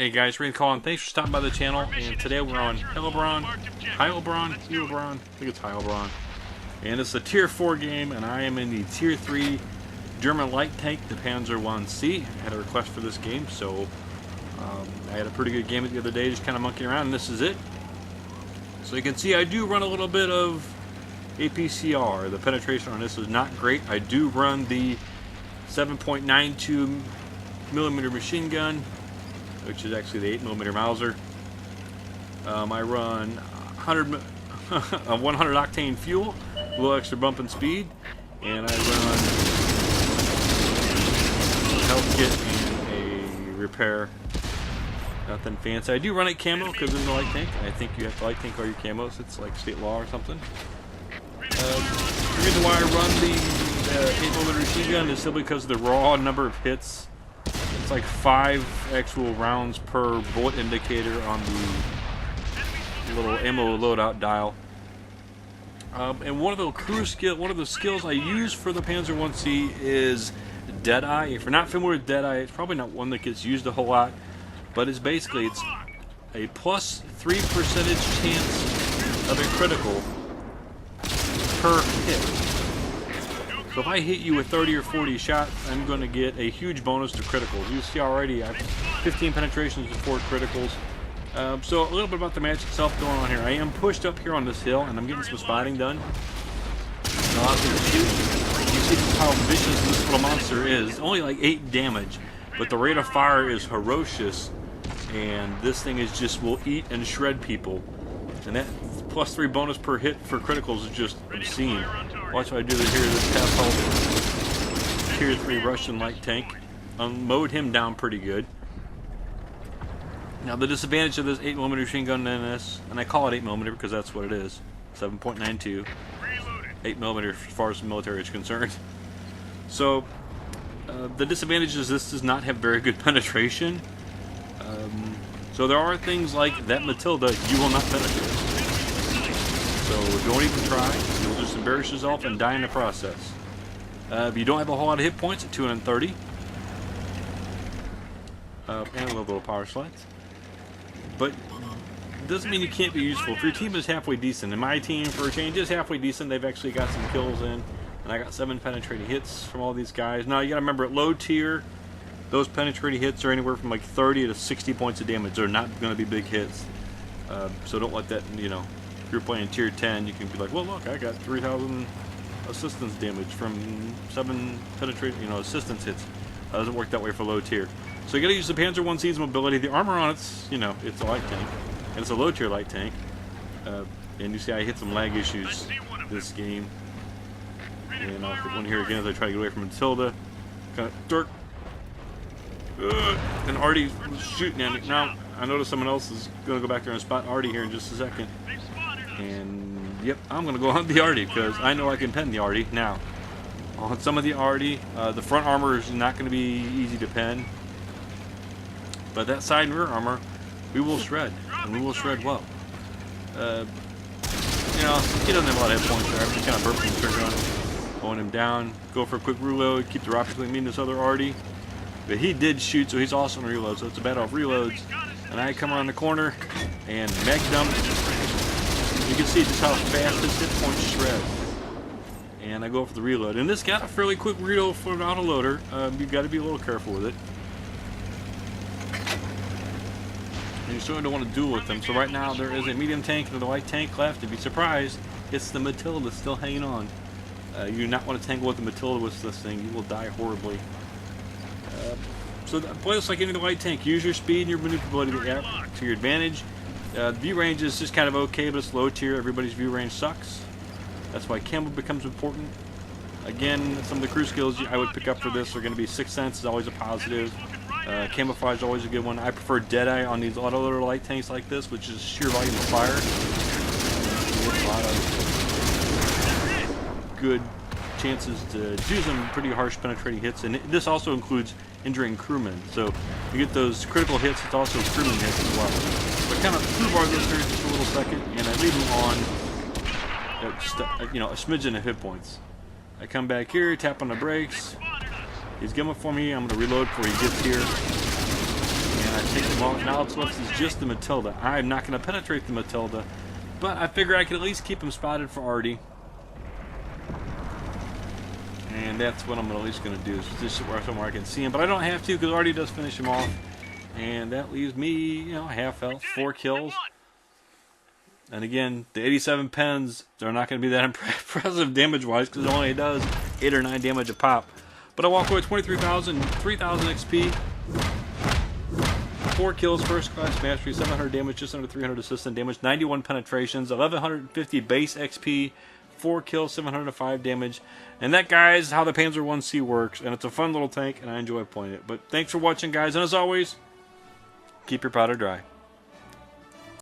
Hey guys, Wraith Pz1C, thanks for stopping by the channel. And today we're on Heilbronn, I think it's Heilbronn. And it's a tier 4 game, and I am in the tier 3 German light tank, the Pz1C. I had a request for this game, so I had a pretty good game the other day, just kind of monkeying around, and this is it. So you can see I do run a little bit of APCR. The penetration on this is not great. I do run the 7.92 millimeter machine gun, which is actually the 8mm Mauser. I run 100 octane fuel, a little extra bump and speed, and I run a health kit and a repair. Nothing fancy. I do run it camo because in the light tank. I think you have to light tank all your camos. It's like state law or something. The reason why I run the 8mm machine gun is simply because of the raw number of hits. It's like 5 actual rounds per bullet indicator on the little ammo loadout dial. And one of the skills I use for the Pz1C is Deadeye. If you're not familiar with Deadeye, it's probably not one that gets used a whole lot, but it's basically a plus 3% chance of a critical per hit. So if I hit you with 30 or 40 shots, I'm going to get a huge bonus to criticals. You see already, I have 15 penetrations and 4 criticals. So a little bit about the match itself going on here. I am pushed up here on this hill, and I'm getting some spotting done. And I'll have to shoot. You see how vicious this little monster is. Only like 8 damage, but the rate of fire is ferocious, and this thing is just will eat and shred people. And that plus 3 bonus per hit for criticals is just obscene. Watch what I do here. This half health tier 3 Russian light tank. Mowed him down pretty good. Now the disadvantage of this 8mm machine gun in this, and I call it 8mm because that's what it is, 7.92, 8mm as far as the military is concerned. So the disadvantage is this does not have very good penetration. So there are things like that Matilda you will not penetrate. So don't even try. You'll just embarrass yourself and die in the process. You don't have a whole lot of hit points at 230. And a little power slides. But it doesn't mean you can't be useful. If your team is halfway decent, and my team for a change is halfway decent, they've actually got some kills in. And I got 7 penetrating hits from all these guys. Now you gotta remember, at low tier, those penetrating hits are anywhere from like 30 to 60 points of damage. They're not gonna be big hits. So don't let that, you know, if you're playing tier 10, you can be like, well look, I got 3,000 assistance damage from 7 penetrating, you know, assistance hits. Doesn't work that way for low tier. So you gotta use the Pz1C's mobility. The armor on it's, you know, it's a light tank, and it's a low tier light tank. And you see I hit some lag issues this game. And I'll hit one here again as I try to get away from Matilda. Kind of dark. And Artie was shooting at me. Now I notice someone else is gonna go back there and spot Artie here in just a second. And yep, I'm gonna go on the Artie because I know I can pen the Artie now. On some of the Artie, the front armor is not going to be easy to pen, but that side and rear armor, we will shred, and we will shred well. You know, he doesn't have a lot of hit points there. I'm just kind of burping the trigger on him, pulling him down, go for a quick reload, keep the rock between me and this other Artie. But he did shoot, so he's also on reload, so it's a battle of reloads. And I come around the corner and mag dump. You can see just how fast this hit points shred. And I go for the reload. And this got a fairly quick reload for an autoloader. You've got to be a little careful with it. And you certainly don't want to duel with them. So right now there is a medium tank and a light tank left. If you're surprised, it's the Matilda still hanging on. You do not want to tangle with the Matilda with this thing. You will die horribly. So play this like any of the light tank. Use your speed and your maneuverability to your advantage. View range is just kind of okay, but it's low tier. Everybody's view range sucks. That's why camo becomes important. Again, some of the crew skills I would pick up for this are going to be Sixth Sense is always a positive. Camouflage is always a good one. I prefer Deadeye on these autoloader light tanks like this, which is sheer volume of fire. A lot of good chances to do some pretty harsh penetrating hits, and this also includes injuring crewmen. So you get those critical hits, it's also crewman hits as well. So I kind of crew bar this here just a little second, and I leave them on. Just you know, a smidgen of hit points. I come back here, tap on the brakes. He's coming for me. I'm going to reload before he gets here. And I take them off. Now it's left is just the Matilda. I'm not going to penetrate the Matilda, but I figure I can at least keep him spotted for Artie. And that's what I'm at least going to do, is just somewhere I can see him. But I don't have to, because Artie does finish him off. And that leaves me, you know, half health, 4 kills. And again, the 87 pens, they're not going to be that impressive damage-wise, because it only does 8 or 9 damage a pop. But I walk away with 23,000, 3,000 XP, 4 kills, first class mastery, 700 damage, just under 300 assistant damage, 91 penetrations, 1,150 base XP, 4 kills, 705 damage. And that, guys, how the Pz1C works. And it's a fun little tank, and I enjoy playing it. But thanks for watching, guys. And as always, keep your powder dry.